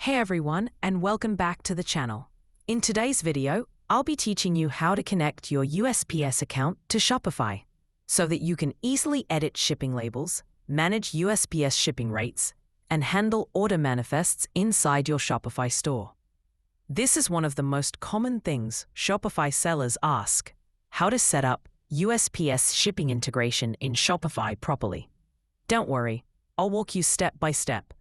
Hey everyone, and welcome back to the channel. In today's video, I'll be teaching you how to connect your USPS account to Shopify so that you can easily edit shipping labels, manage USPS shipping rates, and handle order manifests inside your Shopify store. This is one of the most common things Shopify sellers ask: how to set up USPS shipping integration in Shopify properly. Don't worry, I'll walk you step by step.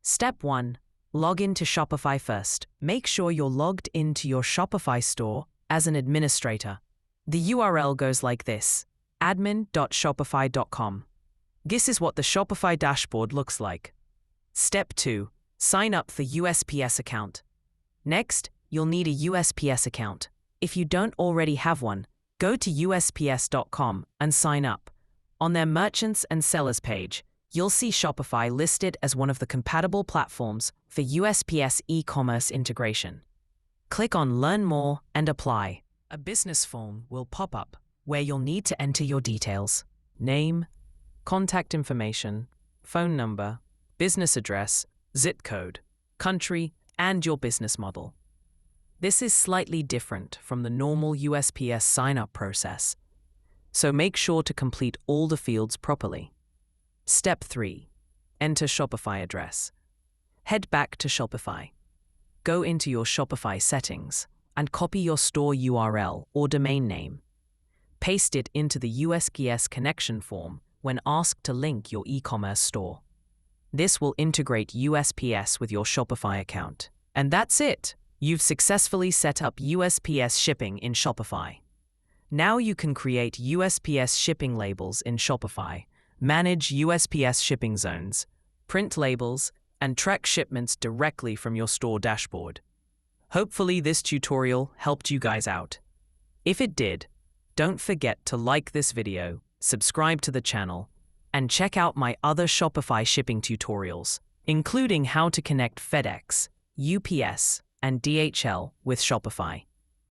Step 1. Log into Shopify first. Make sure you're logged into your Shopify store as an administrator. The URL goes like this: admin.shopify.com. This is what the Shopify dashboard looks like. Step 2. Sign up for USPS account. Next, you'll need a USPS account. If you don't already have one, go to USPS.com and sign up. On their merchants and sellers page, you'll see Shopify listed as one of the compatible platforms for USPS e-commerce integration. Click on Learn More and Apply. A business form will pop up where you'll need to enter your details: name, contact information, phone number, business address, zip code, country, and your business model. This is slightly different from the normal USPS sign-up process, so make sure to complete all the fields properly. Step 3. Enter Shopify address. Head back to Shopify. Go into your Shopify settings and copy your store URL or domain name. Paste it into the USPS connection form when asked to link your e-commerce store. This will integrate USPS with your Shopify account. And that's it! You've successfully set up USPS shipping in Shopify. Now you can create USPS shipping labels in Shopify, manage USPS shipping zones, print labels, and track shipments directly from your store dashboard. Hopefully this tutorial helped you guys out. If it did, don't forget to like this video, subscribe to the channel, and check out my other Shopify shipping tutorials, including how to connect FedEx, UPS, and DHL with Shopify.